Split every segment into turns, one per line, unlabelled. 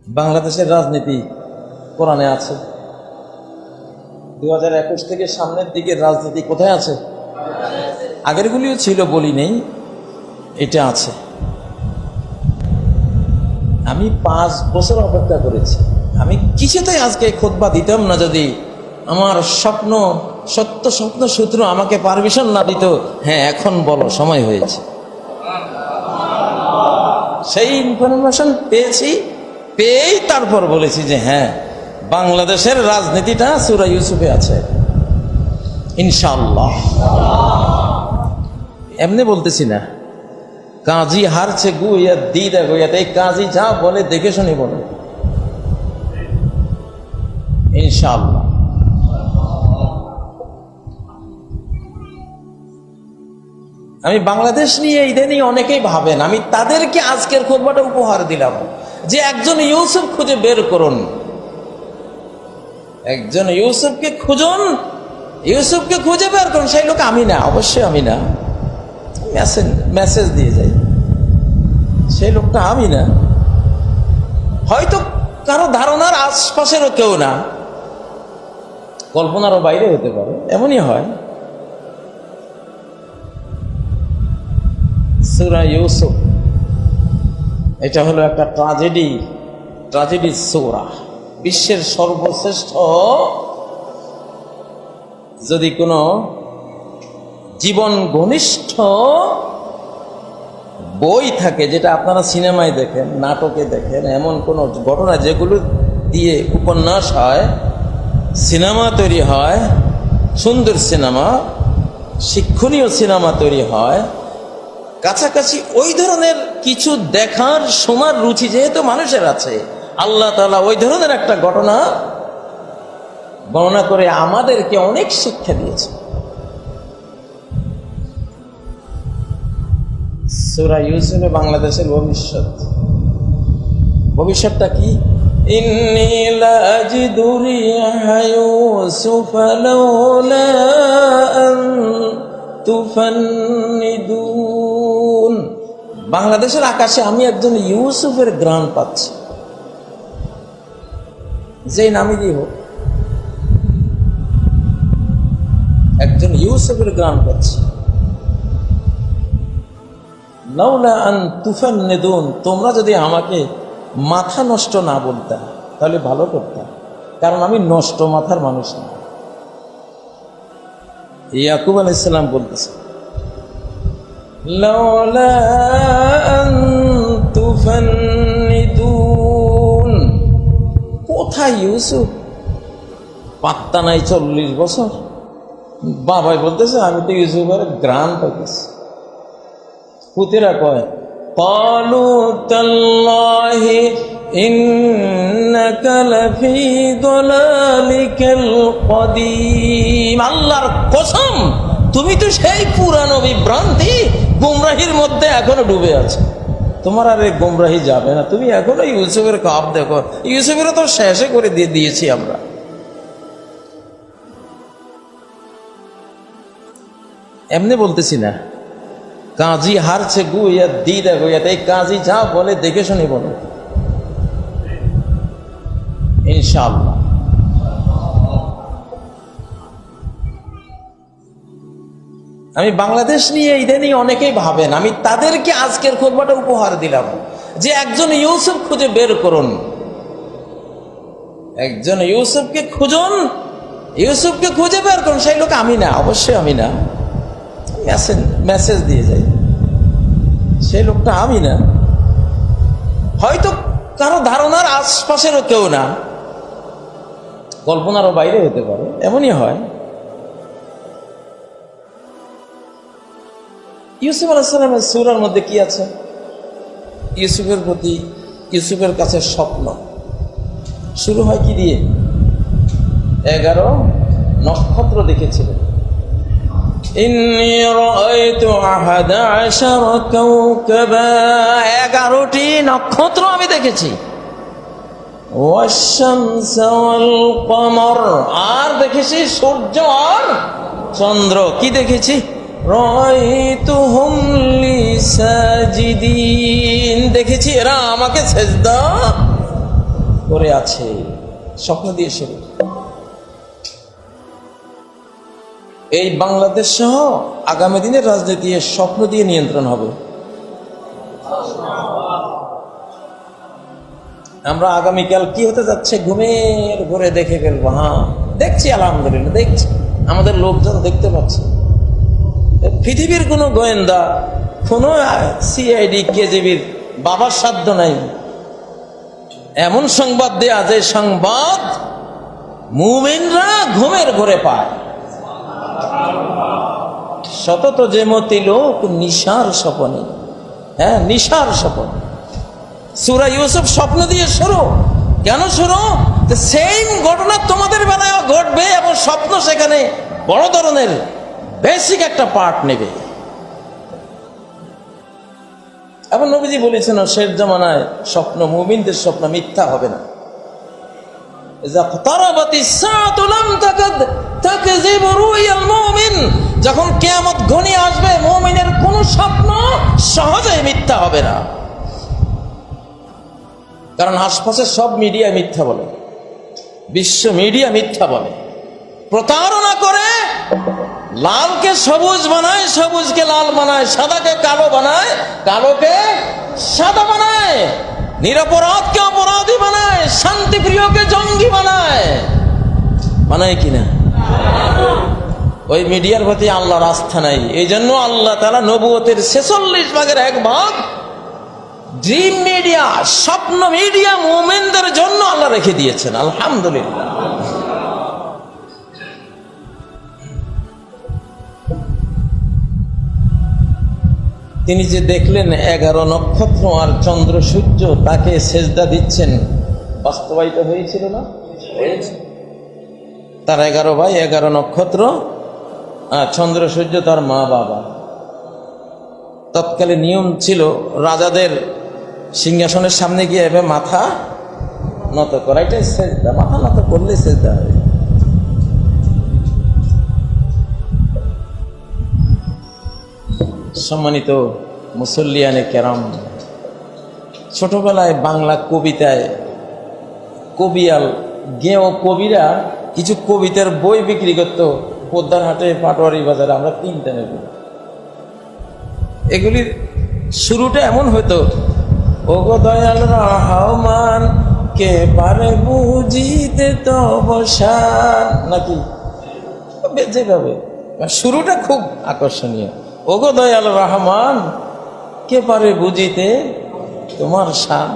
বাংলাদেশের রাজনীতি কোরআনে আছে। 2021 থেকে সামনের দিকে রাজনীতি কোথায় আছে? আগেরগুলিও ছিল, বলি নেই, এটা আছে। আমি 5 বছর অপেক্ষা করেছি। আমি কিছুতেই আজকে খুতবা দিতাম না যদি আমার সত্য স্বপ্ন সূত্র আমাকে পারমিশন না দিত। হ্যাঁ, এখন বলো, সময় হয়েছে। সেই ইনফরমেশন পেয়েই তারপর বলেছি যে হ্যাঁ, বাংলাদেশের রাজনীতিটা সূরা ইউসুফে আছে ইনশাআল্লাহ। এমনি বলতেছি না, কাজী হারছে গুইয়া দিদা গুইয়াতে, এই কাজী যা বলে দেখে শুনি বলে ইনশাআল্লাহ। আমি বাংলাদেশ নিয়ে ইদানিং অনেকেই ভাবেন, আমি তাদেরকে আজকের খুতবাটা উপহার দিলাম যে একজন ইউসুফ খুঁজে বের করুন, একজন ইউসুফকে খুঁজুন, ইউসুফকে খুঁজে বের করুন। সেই লোক আমি না, অবশ্যই আমি না, মেসেজ দিয়ে যাই, সেই লোকটা আমি না, হয়তো কারো ধারণার আশপাশেরও কেউ না, কল্পনারও বাইরে হতে পারে, এমনই হয়। সূরা ইউসুফ এটা হলো একটা ট্র্যাজেডি সূরা। বিশ্বের সর্বশ্রেষ্ঠ যদি কোনো জীবন ঘনিষ্ঠ বই থাকে, যেটা আপনারা সিনেমায় দেখেন, নাটকে দেখেন, এমন কোনো ঘটনা যেগুলো দিয়ে উপন্যাস হয়, সিনেমা তৈরি হয়, সুন্দর সিনেমা, শিক্ষণীয় সিনেমা তৈরি হয়, কাছাকাছি ওই ধরনের কিছু দেখার শোনার রুচি যেহেতু মানুষের আছে, আল্লাহ তাআলা ওই ধরনের একটা ঘটনা বর্ণনা করে আমাদেরকে অনেক শিক্ষা দিয়েছে। সূরা ইউসুফে বাংলাদেশের ভবিষ্যৎটা কি? ইন্নী লা আজিদু রিহা ইউসুফ লাউলা আন তুফান্নিদুন। বাংলাদেশের আকাশে আমি একজন ইউসুফের ঘ্রাণ পাচ্ছি, যেই নামই দিয়ে হোক, একজন ইউসুফের ঘ্রাণ পাচ্ছি। লাউলা আন তুফান্নিদুন, তোমরা যদি আমাকে মাথা নষ্ট না বলতে তাহলে ভালো করতাম, কারণ আমি নষ্ট মাথার মানুষ না। ইয়াকুব আলাইহিস সালাম বলতেছে, লাউলা আন তুফান্নিদুন। কোথায় ইউসুফ? পাত্তা নাই। 40 বছর বাবাই বলতেছে আমি তো ইউসুফের গ্রাম পাইতেছি। পুতেরা কয়, ক্বালু তাল্লাহি ইন্নাকা লাফি দালালিকাল কদীম। আল্লাহর কসম, তুমি তো সেই পুরানো বিভ্রান্তি গুমরাহির মধ্যে এখনো ডুবে আছো। তোমার আর এই গুমরাহি যাবে না, তুমি এখনো ইউসুফের কাপ দেখো। ইউসুফেরও তো শেষে করে দিয়েছি আমরা। এমনি বলতেছি না, কাজী হারছে গুইয়া দিদা গুইয়াতে, এই কাজী যা বলে দেখে শুনি বলে ইনশাআল্লাহ। আমি বাংলাদেশ নিয়ে ইদানিং অনেকেই ভাবেন, আমি তাদেরকে আজকের খুতবাটা উপহার দিলাম যে একজন ইউসুফ খুঁজে বের করুন, একজন ইউসুফকে খুঁজুন, ইউসুফকে খুঁজে বের করুন। সেই লোক আমি না, অবশ্যই আমি না, মেসেজ দিয়ে যাই, সেই লোকটা আমি না, হয়তো কারো ধারণার আশপাশেরও কেউ না, কল্পনারও বাইরে হতে পারে, এমনই হয়। ইউসুফ আলাইহিস সালামের সূরার মধ্যে কি আছে? ইউসুফের প্রতি, ইউসুফের কাছে স্বপ্ন শুরু হয় কি দিয়ে? 11 নক্ষত্র দেখেছিলেন। ইন্নী রাআইতু আহাদা আশারা কাওকাবা, 11টি নক্ষত্র আমি দেখেছি। ওয়াশ-শামস ওয়াল কমর, আর দেখেছি সূর্য আর চন্দ্র। কি দেখেছি? রাআইতুহুম লি সাজিদিন, দেখেছি এরা আমাকে সেজদা করে আছে, স্বপ্ন দিয়ে শুরু। এই বাংলাদেশ সহ আগামী দিনের রাজনীতি স্বপ্ন দিয়ে নিয়ন্ত্রণ হবে। আমরা আগামীকাল কি হতে যাচ্ছে ঘুমের ঘরে দেখে ফেলবো। হ্যাঁ দেখছি, আলহামদুলিল্লাহ দেখছি, আমাদের লোকজন দেখতে পাচ্ছে। পৃথিবীর কোনো গোয়েন্দা, কোনো সিআইডি, কেজিবির বাবার সাধ্য নাই এমন সংবাদ দেয়া যে সংবাদ মুমিনরা ঘুমের ঘরে পায়। সতত যে মতি লোক নিশার স্বপনে, হ্যাঁ নিশার স্বপন। সূরা ইউসুফ স্বপ্ন দিয়ে শুরু। কেন শুরু? সেম ঘটনা তোমাদের বেলায় ঘটবে এবং স্বপ্ন সেখানে বড় ধরনের বেসিক একটা পার্ট নেবে। এবং নবীজি বলেছেন শেষ জামানায় স্বপ্ন, মুমিনদের স্বপ্ন মিথ্যা হবে না। যখন কিয়ামত ঘনিয়ে আসবে মুমিনের কোন স্বপ্ন সহজেই মিথ্যা হবে না। কারণ আশপাশের সব মিডিয়া মিথ্যা বলে, বিশ্ব মিডিয়া মিথ্যা বলে, প্রতারণা করে, লালকে সবুজ বানায়, সবুজকে লাল বানায়, সাদাকে কালো বানায়, কালোকে সাদা বানায়, নিরপরাধকে অপরাধী বানায়, শান্তিপ্রিয়কে জঙ্গি বানায়। বানায় কিনা? ওই মিডিয়ার প্রতি আল্লাহর আস্থা নাই। এই জন্য আল্লাহ তাআলা নবুয়তের 46 ভাগের 1 ভাগ ড্রিম মিডিয়া, স্বপ্ন মিডিয়া মুমিনদের জন্য আল্লাহ রেখে দিয়েছেন। আলহামদুলিল্লাহ। তিনি যে দেখলেন 11 নক্ষত্র আর চন্দ্র সূর্য তাকে সেজদা দিচ্ছেন, বাস্তবায়িত হয়েছিল না? তার 11 ভাই, 11 নক্ষত্র আর চন্দ্র সূর্য তার মা বাবা। তৎকালে নিয়ম ছিল রাজাদের সিংহাসনের সামনে গিয়ে এভাবে মাথা নত করা, এটাই সেজদা। মাথা নত করলে সেজদা হয়। সম্মানিত মুসল্লিয়ানে কেরাম, ছোটবেলায় বাংলা কবিতায় কবিয়াল গেও কবিরা কিছু কবিতার বই বিক্রি করতো পোদ্দার হাটে, পাটোয়ারি বাজারে। আমরা কিনতে নেব। এগুলির শুরুটা এমন হতো, ওগো দয়াল রহমান কে পারে বুঝিতে তব শান, নাকি যেভাবে শুরুটা খুব আকর্ষণীয়। ওগো দয়াল রহমান কে পারে বুঝিতে তোমার শান।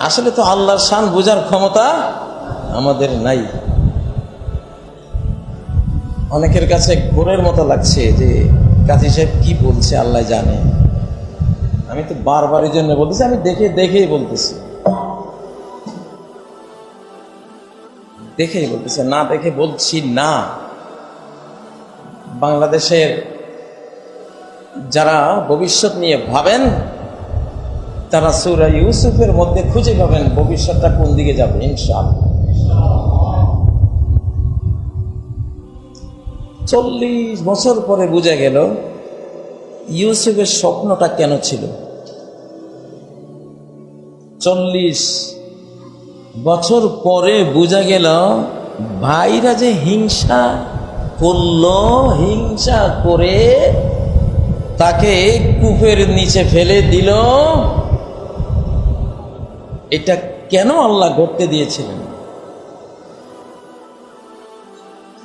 আসলে তো আল্লাহর শান বুঝার ক্ষমতা আমাদের নাই। অনেকের কাছে ঘোরের মতো লাগছে যে কাজী সাহেব কি বলছে আল্লাহ জানে। আমি তো বারবার এই জন্য বলতেছি, আমি দেখেই বলতেছি, না দেখে বলছি না। বাংলাদেশের যারা ভবিষ্যৎ নিয়ে ভাবেন তারা সূরা ইউসুফের মধ্যে খুঁজে পাবেন ভবিষ্যৎটা কোন দিকে যাবে ইনশাআল্লাহ। 40 বছর পরে বোঝা গেল ইউসুফের স্বপ্নটা কেন ছিল। 40 বছর পরে বোঝা গেল ভাইরা যে হিংসা করলো, হিংসা করে তাকে কূপের নিচে ফেলে দিল। এটা কেন আল্লাহ করতে দিয়েছিলেন?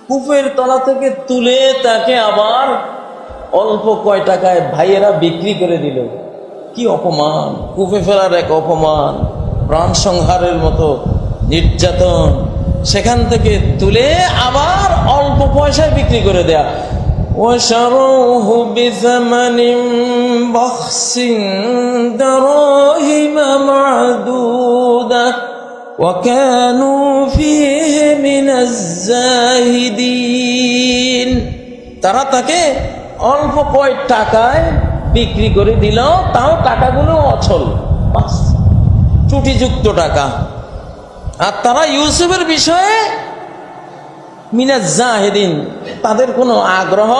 কূপের তলা থেকে তুলে তাকে আবার অল্প কয় টাকায় ভাইয়েরা বিক্রি করে দিল। কি অপমান! কূপে ফেলার এক অপমান, প্রাণ সংহারের মতো নির্যাতন। সেখান থেকে তুলে আবার অল্প পয়সায় বিক্রি করে দেয়া। وشروه بثمن بخس دراهم معدودة وكانوا فيه من الزاهدين। তারা তাকে অল্প কয় টাকায় বিক্রি করে দিল, তাও টাকাগুলো অচল, ত্রুটিযুক্ত টাকা। আর তারা ইউসুফের বিষয়ে মিনাজ জাহিদিন, তাদের কোনো আগ্রহ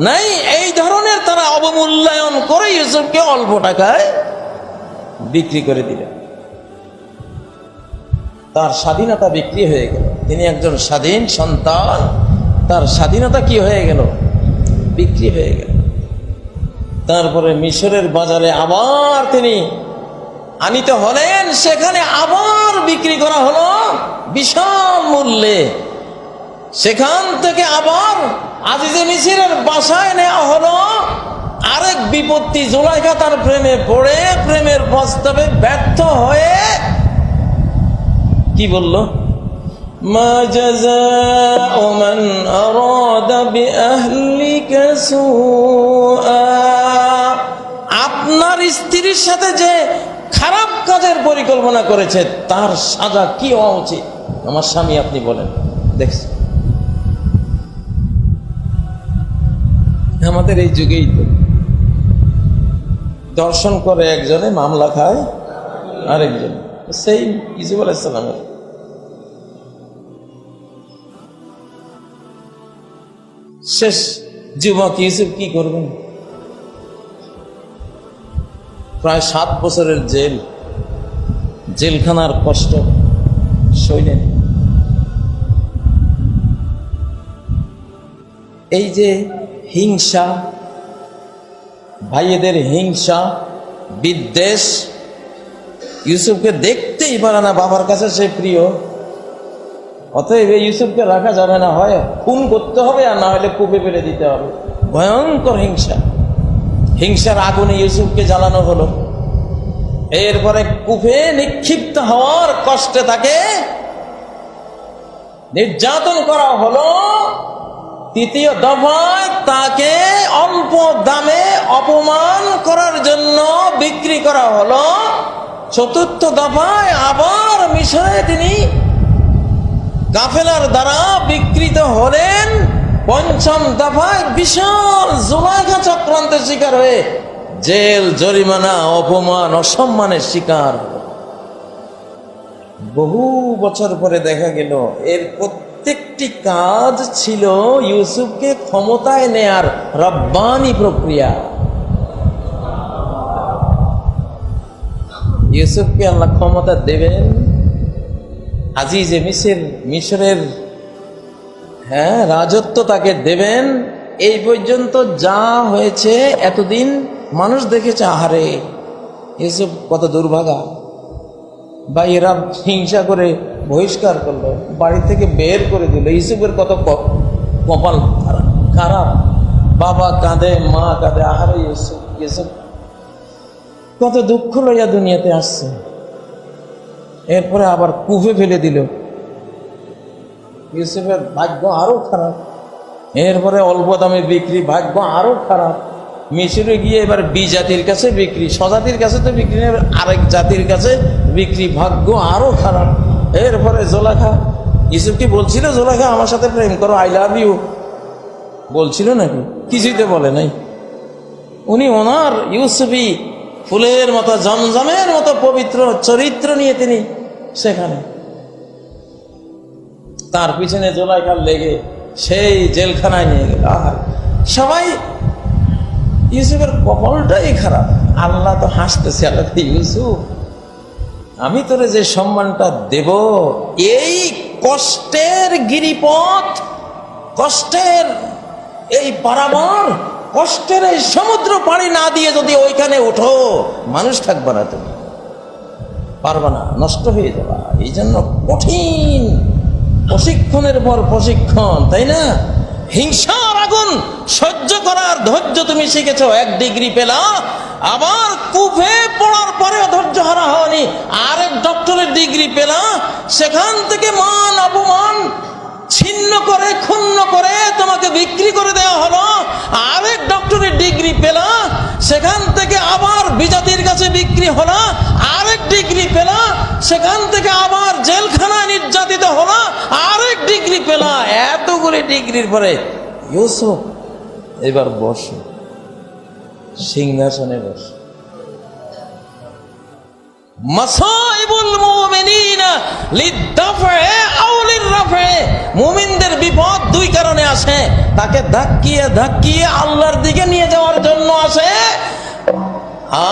নাই। এই ধরনের তারা অবমূল্যায়ন করে ইউসুফকে অল্প টাকায় বিক্রি করে দিলেন। তার স্বাধীনতা বিক্রি হয়ে গেল। তিনি একজন স্বাধীন সন্তান, তার স্বাধীনতা কি হয়ে গেল? বিক্রি হয়ে গেল। তারপরে মিশরের বাজারে আবার তিনি আনিত হলেন, সেখানে আবার বিক্রি করা হলো বিশাল মূল্যে। সেখান থেকে আবার আজিজে মিসরের বাসায় নেওয়া হলো। আরেক বিপত্তি, জুলাইখা তার প্রেমে পড়ে প্রেমের প্রস্তাবে ব্যর্থ হয়ে কি বলল? মা জাযাউ মান আরাদা বিআহলিকা সুআ, আপনার স্ত্রীর সাথে যে খারাপ কাজের পরিকল্পনা করেছে তার সাজা কি হওয়া উচিত? আমার স্বামী, আপনি বলেন। দেখছি আমাদের এই যুগেই তো দর্শন করে একজনে, মামলা খায় আরেকজন। সেই ইউসুফ আলাইহিস সালামের শেষ যুবক ইউসুফ কি করবেন? প্রায় 7 বছরের জেলখানার কষ্ট সইলেন। এই যে হিংসা, ভাইয়েদের হিংসা, বিদ্বেষ, ইউসুফকে দেখতেই পারে না বাবার কাছে সে প্রিয়। অতএব ইউসুফকে রাখা যাবে না, হয় খুন করতে হবে আর না হলে কূপে ফেলে দিতে হবে। ভয়ঙ্কর হিংসা, হিংসার আগুনে ইউসুফকে জ্বালানো হলো। এরপরে কূপে নিক্ষিপ্ত হওয়ার কষ্টে তাকে নির্যাতন করা হলো। তৃতীয় দফায় তাকে অল্প দামে অপমান করার জন্য বিক্রি করা হলো। চতুর্থ দফায় আবার মিশরে তিনি কাফেলার দ্বারা বিকৃত হলেন। পঞ্চম দফায় বিশাল জুলাইখা চক্রান্তের শিকার হয়ে জেল, জরিমানা, অপমান, অসম্মানের শিকার। বহু বছর পরে দেখা গেল এর প্রত্যেকটি কাজ ছিল ইউসুফকে ক্ষমতায় নেয়ার রব্বানি প্রক্রিয়া। ইউসুফকে আল্লাহ ক্ষমতা দেবেন, আজিজে মিশরের রাজত্ব তাকে দেবেন। এই পর্যন্ত যা হয়েছে এতদিন মানুষ দেখেছে, আহারে ইউসুফ কত দুর্ভাগা। ভাইয়েরা হিংসা করে বহিষ্কার করলো, বাড়ি থেকে বের করে দিল। ইউসুফের কত কপাল খারাপ। বাবা কাঁদে, মা কাঁদে, আহারে ইউসুফ কত দুঃখ লইয়া দুনিয়াতে আসছে। এরপরে আবার কূপে ফেলে দিল। ইউসুফের ভাগ্য আরো খারাপ। এরপরে অল্প দামে বিক্রি, ভাগ্য আরো খারাপ। মিশরে গিয়ে এবার জাতির কাছে বিক্রি, স্বজাতির কাছে তো বিক্রি নেই, আরেক জাতির কাছে বিক্রি, ভাগ্য আরো খারাপ। এরপরে জুলাইখা, ইউসুফ কি বলছিল জুলাইখা আমার সাথে প্রেম করো, আই লাভ ইউ বলছিল নাকি? কিছুই তো বলে নাই। উনি ওনার ইউসুফি ফুলের মতো, জমজমের মতো পবিত্র চরিত্র নিয়ে তিনি সেখানে, তার পিছনে জুলাইখার লেগে সেই জেলখানায় নিয়ে গেল। আহার, সবাই ইউসুফের কপালটাই খারাপ। আল্লাহ তো হাসতেছে, আল্লাহ ইউসুফ আমি তোরে যে সম্মানটা দেব, এই কষ্টের গিরিপথ, কষ্টের এই পারাবার, কষ্টের এই সমুদ্র পাড়ি না দিয়ে যদি ওইখানে ওঠো, মানুষ থাকবে না, তুমি পারবা না, নষ্ট হয়ে যাবা। এই জন্য কঠিন প্রশিক্ষণের পর প্রশিক্ষণ, তাই না? হিংসার আগুন সহ্য করার ধৈর্য তুমি শিখেছ, 1 ডিগ্রি পেলা। আবার কূপে পড়ার পরেও ধৈর্য হারা হয়নি, আরেক ডক্টরের ডিগ্রি পেলা। সেখান থেকে মান অপমান ছিন্ন করে, ক্ষুণ্ণ করে তোমাকে বিক্রি করে দেওয়া হলো। আরেক ডক্টরের ডিগ্রি পেলা, সেখান থেকে আবার বিজাতির কাছে বিক্রি হলো। আরেক ডিগ্রি পেলা, সেখান থেকে আবার জেলখানায় নির্যাতিত হলো। আরেক ডিগ্রি পেলা। এতগুলি ডিগ্রির পরে ইউসুফ এবার বসো, সিংহাসনে বসো। মাসাইবুল মুমিনিনা লিদ্দাফে আও লিররাফে, মুমিনদের বিপদ 2 কারণে আসে, তাকে ধাক্কিয়ে ধাক্কিয়ে আল্লাহর দিকে নিয়ে যাওয়ার জন্য আসে,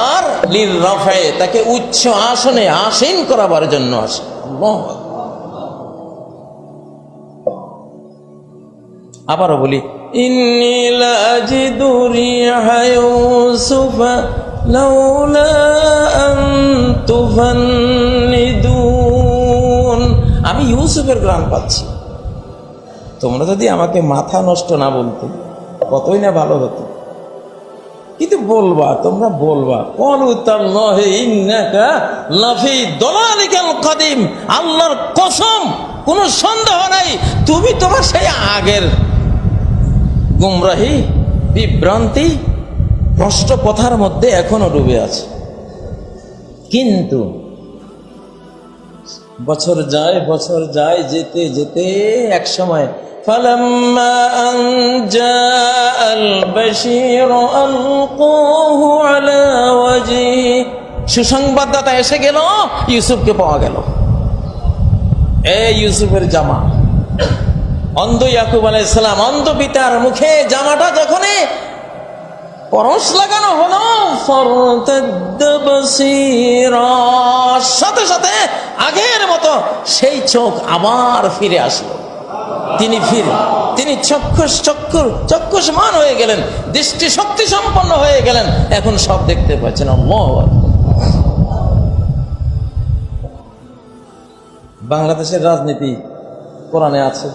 আর লিররাফে তাকে উচ্চ আসনে আসীন করাবার জন্য আসে। আল্লাহু আকবার। আবারও বলি, ইন্নী লা আজিদু রিহা ইউসুফ লাউলা আন তুফান্নিদুন, আমি ইউসুফের ঘ্রাণ পাচ্ছি। তোমরা যদি আমাকে মাথা নষ্ট না বলতে কতই না ভালো হতো। কিন্তু বলবা, তোমরা বলবা ক্বালু তাল্লাহি ইন্নাকা লাফি দালালিকাল কাদিম, আল্লাহর কসম কোনো সন্দেহ নাই তুমি তোমার সেই আগের গুমরাহি, বিভ্রান্তি, ভ্রষ্ট পথার মধ্যে এখনো ডুবে আছে। কিন্তু বছর যায় যেতে যেতে এক সময় ফালাম্মা আন জাআল বাশীর আলকাহু আলা ওয়াজহি, সুসংবাদদাতা এসে গেল, ইউসুফকে পাওয়া গেল। ইউসুফের জামা, অন্ধ ইয়াকুব আলাইহিস সালাম অন্ধ পিতার মুখে জামাটা যখন পরশ লাগানো হলো, ফারতাদ্দা বাসীরা, সাথে সাথে আগের মতো সেই চোখ আবার ফিরে আসলো। তিনি চক্ষুষ্মান হয়ে গেলেন, দৃষ্টি শক্তি সম্পন্ন হয়ে গেলেন, এখন সব দেখতে পাচ্ছেন। আল্লাহু আকবার। বাংলাদেশের রাজনীতি কোরআনে আছে।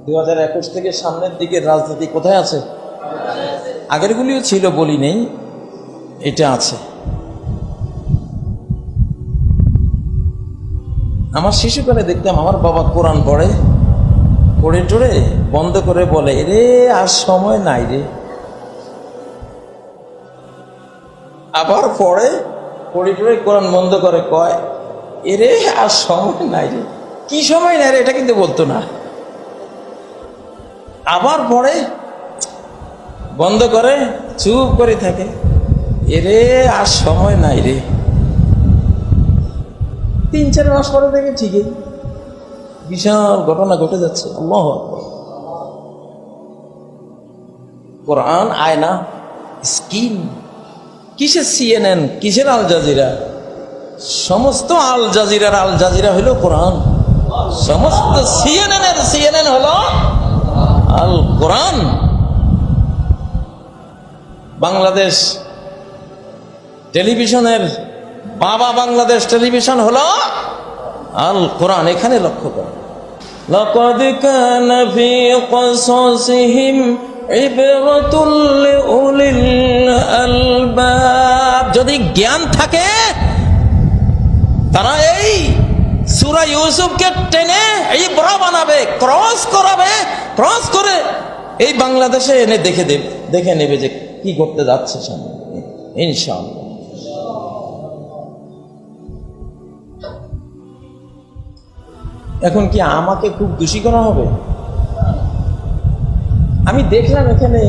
2021 থেকে সামনের দিকে রাজনীতি কোথায় আছে? আগেরগুলিও ছিল, বলি নেই, এটা আছে। আমার শিশুকালে দেখতাম আমার বাবা কোরআন পড়ে টড়ে বন্ধ করে বলে, রে আর সময় নাই রে। আবার পড়ে টড়ে কোরআন বন্ধ করে কয়, এরে আর সময় নাই রে। কি সময় নাই রে এটা কিন্তু বলতো না। আবার পড়ে বন্ধ করে চুপ করে থাকে, এরে আর সময় নাই রে। 3-4 মাস পরে থেকে ঠিকই বিশাল ঘটনা ঘটে যাচ্ছে। আল্লাহু আকবার। কোরআন আয়না, স্কিন, কিসের CNN, কিসের আল জাজিরা? সমস্ত আল জাজিরা হলো কোরআন, সমস্ত CNN হলো আল কোরআন। বাংলাদেশ টেলিভিশনের বাবা বাংলাদেশ টেলিভিশন হলো আল কোরআন। এখানে লক্ষ্য করুন, লাকাদ কানা ফী কসাসিহিম ইবরাতুল লিউলিল আলবাব। যদি জ্ঞান থাকে তারা এই সূরা ইউসুফকে টেনে ইবরা বানাবে, ক্রস করে এই বাংলাদেশে এনে দেখে নেবে যে কি করতে যাচ্ছে সামনে, ইনশাআল্লাহ। এখন কি আমাকে খুব দোষী করা হবে? আমি দেখলাম এখানে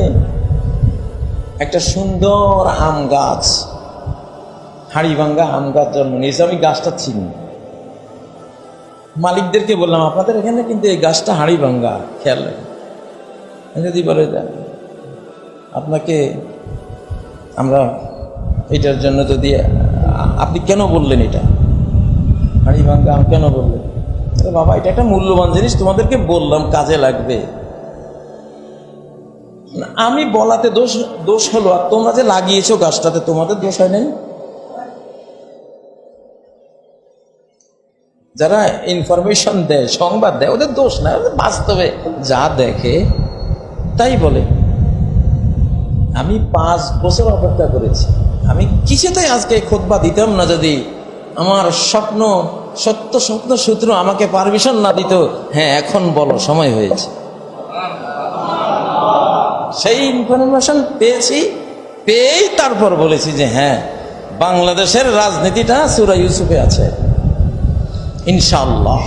একটা সুন্দর আম গাছ, হাড়িভাঙ্গা আম গাছ জন্ম নিয়েছে। আমি গাছটা চিনি, মালিকদেরকে বললাম আপনাদের এখানে কিন্তু এই গাছটা হাড়িভাঙ্গা, খেয়াল রাখেন। যদি বলে আপনাকে আমরা এটার জন্য, যদি আপনি কেন বললেন এটা হাড়িভাঙ্গা আম কেন বললেন? বাবা এটা একটা মূল্যবান জিনিস, তোমাদেরকে বললাম কাজে লাগবে। আমি বলাতে দোষ হলো, আর তোমরা যে লাগিয়েছো গাছটাতে তোমাদের দোষ হয় নাই? যারা ইনফরমেশন দেয়, সংবাদ দেয়, ওদের দোষ না, বাস্তবে যা দেখে তাই বলে। আমি 5 বছর অপেক্ষা করেছি। আমি কিছুতেই আজকে খুতবা দিতাম না যদি আমার সত্য স্বপ্ন সূত্র আমাকে পারমিশন না দিত। হ্যাঁ এখন বলো, সময় হয়েছে। সেই ইনফরমেশন পেয়েই তারপর বলেছি যে হ্যাঁ, বাংলাদেশের রাজনীতিটা সূরা ইউসুফে আছে ইনশাআল্লাহ।